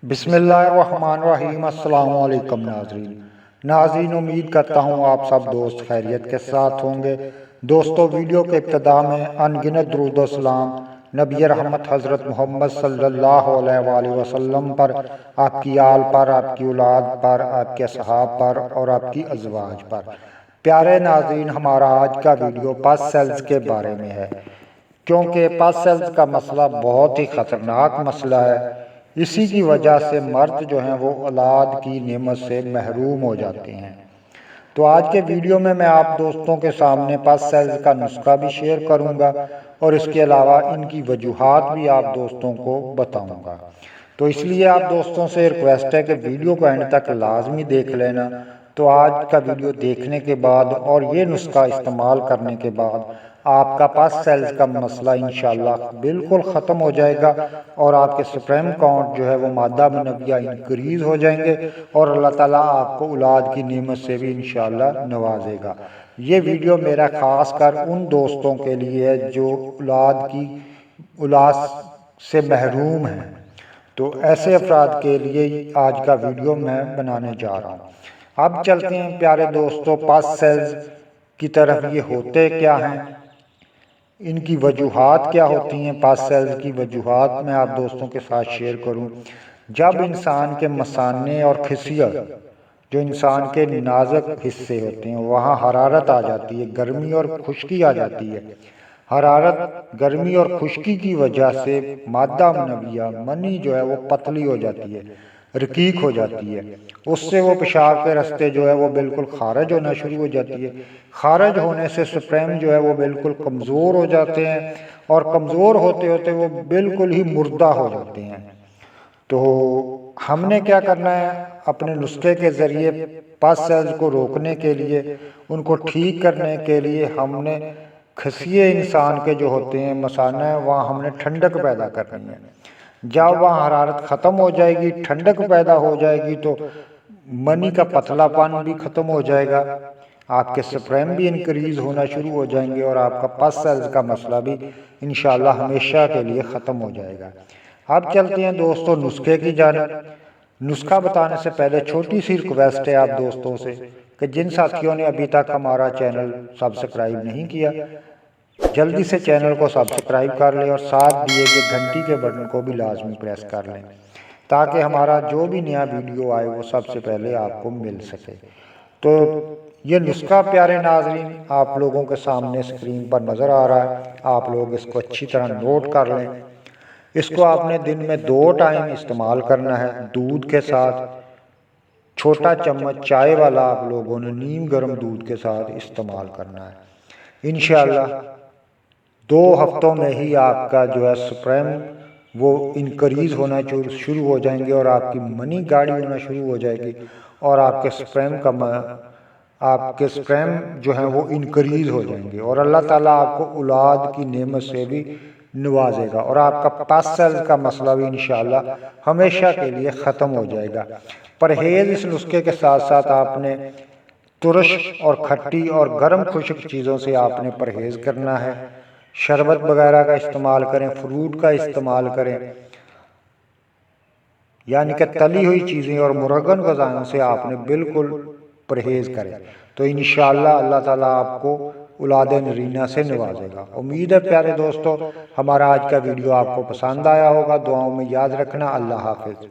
بسم اللہ الرحمن الرحیم۔ السلام علیکم ناظرین، امید کرتا ہوں آپ سب دوست خیریت کے ساتھ ہوں گے۔ دوستو، ویڈیو کے ابتدا میں ان گنت درود و سلام نبی رحمت حضرت محمد صلی اللہ علیہ وآلہ وسلم پر، آپ کی آل پر، آپ کی اولاد پر، آپ کے صحاب پر اور آپ کی ازواج پر۔ پیارے ناظرین، ہمارا آج کا ویڈیو پس سیلز کے بارے میں ہے، کیونکہ پس سیلز کا مسئلہ بہت ہی خطرناک مسئلہ ہے۔ اسی کی وجہ سے مرد جو ہیں وہ اولاد کی نعمت سے محروم ہو جاتے ہیں۔ تو آج کے ویڈیو میں آپ دوستوں کے سامنے پس سیلز کا نسخہ بھی شیئر کروں گا اور اس کے علاوہ ان کی وجوہات بھی آپ دوستوں کو بتاؤں گا۔ تو اس لیے آپ دوستوں سے ریکویسٹ ہے کہ ویڈیو کو اینڈ تک لازمی دیکھ لینا۔ تو آج کا ویڈیو دیکھنے کے بعد اور یہ نسخہ استعمال کرنے کے بعد آپ کا پس سیلز کا مسئلہ انشاءاللہ بالکل ختم ہو جائے گا اور آپ کے سپرم کاؤنٹ جو ہے وہ مادہ منویہ انکریز ہو جائیں گے اور اللہ تعالیٰ آپ کو اولاد کی نعمت سے بھی انشاءاللہ نوازے گا۔ یہ ویڈیو میرا خاص کر ان دوستوں کے لیے ہے جو اولاد سے محروم ہیں۔ تو ایسے افراد کے لیے آج کا ویڈیو میں بنانے جا رہا ہوں۔ اب چلتے ہیں پیارے دوستوں پس سیلز کی طرف۔ یہ ہوتے کیا ہیں، ان کی وجوہات کیا ہوتی ہیں؟ پس سیلز کی وجوہات میں آپ دوستوں کے ساتھ شیئر کروں۔ جب انسان کے مثانے اور خصیہ جو انسان کے نازک حصے ہوتے ہیں وہاں حرارت آ جاتی ہے، گرمی اور خشکی آ جاتی ہے۔ حرارت، گرمی اور خشکی کی وجہ سے مادہ منویہ منی جو ہے وہ پتلی ہو جاتی ہے، رقیق ہو جاتی ہے۔ اس سے وہ پیشاب کے رستے جو ہے وہ بالکل خارج ہونا شروع ہو جاتی ہے۔ خارج ہونے سے سپرم جو ہے وہ بالکل کمزور ہو جاتے ہیں اور کمزور ہوتے ہوتے وہ بالکل ہی مردہ ہو جاتے ہیں۔ تو ہم نے کیا کرنا ہے، اپنے نسخے کے ذریعے پس سیلز کو روکنے کے لیے، ان کو ٹھیک کرنے کے لیے ہم نے خصیے انسان کے جو ہوتے ہیں مثانہ ہے وہاں ہم نے ٹھنڈک پیدا کرنی ہے۔ جب وہاں حرارت ختم ہو جائے گی، ٹھنڈک پیدا ہو جائے گی تو منی کا پتلا پن بھی ختم ہو جائے گا، آپ کے سپرم بھی انکریز ہونا شروع ہو جائیں گے اور آپ کا پس سیلز کا مسئلہ بھی انشاءاللہ ہمیشہ کے لیے ختم ہو جائے گا۔ اب چلتے ہیں دوستوں نسخے کی جانب۔ نسخہ بتانے سے پہلے چھوٹی سی ریکویسٹ ہے آپ دوستوں سے کہ جن ساتھیوں نے ابھی تک ہمارا چینل سبسکرائب نہیں کیا، جلدی سے چینل کو سبسکرائب کر لیں اور ساتھ دیے گئے گھنٹی کے بٹن کو بھی لازمی پریس کر لیں تاکہ ہمارا جو بھی نیا ویڈیو آئے وہ سب سے پہلے آپ کو مل سکے۔ تو یہ نسخہ پیارے ناظرین آپ لوگوں کے سامنے سکرین پر نظر آ رہا ہے، آپ لوگ اس کو اچھی طرح نوٹ کر لیں۔ اس کو آپ نے دن میں 2 ٹائم استعمال کرنا ہے، دودھ کے ساتھ۔ چھوٹا چمچ چائے والا آپ لوگوں نے نیم گرم دودھ کے ساتھ استعمال کرنا ہے۔ انشاءاللہ 2 ہفتوں میں ہی آپ کا جو ہے سپرم وہ انکریز ہونا شروع ہو جائیں گے اور آپ کی منی گاڑی ہونا شروع ہو جائے گی اور آپ کے سپرم جو ہیں وہ انکریز ہو جائیں گے اور اللہ تعالیٰ آپ کو اولاد کی نعمت سے بھی نوازے گا اور آپ کا پس سیلز کا مسئلہ بھی انشاءاللہ ہمیشہ کے لیے ختم ہو جائے گا۔ پرہیز اس نسخے کے ساتھ ساتھ آپ نے ترش اور کھٹی اور گرم خشک چیزوں سے آپ نے پرہیز کرنا ہے۔ شربت وغیرہ کا استعمال کریں، فروٹ کا استعمال کریں، یعنی کہ تلی ہوئی چیزیں اور مرغن غذائوں سے آپ نے بالکل پرہیز کریں تو انشاءاللہ اللہ تعالیٰ آپ کو اولاد نرینہ سے نوازے گا۔ امید ہے پیارے دوستو ہمارا آج کا ویڈیو آپ کو پسند آیا ہوگا۔ دعاؤں میں یاد رکھنا۔ اللہ حافظ۔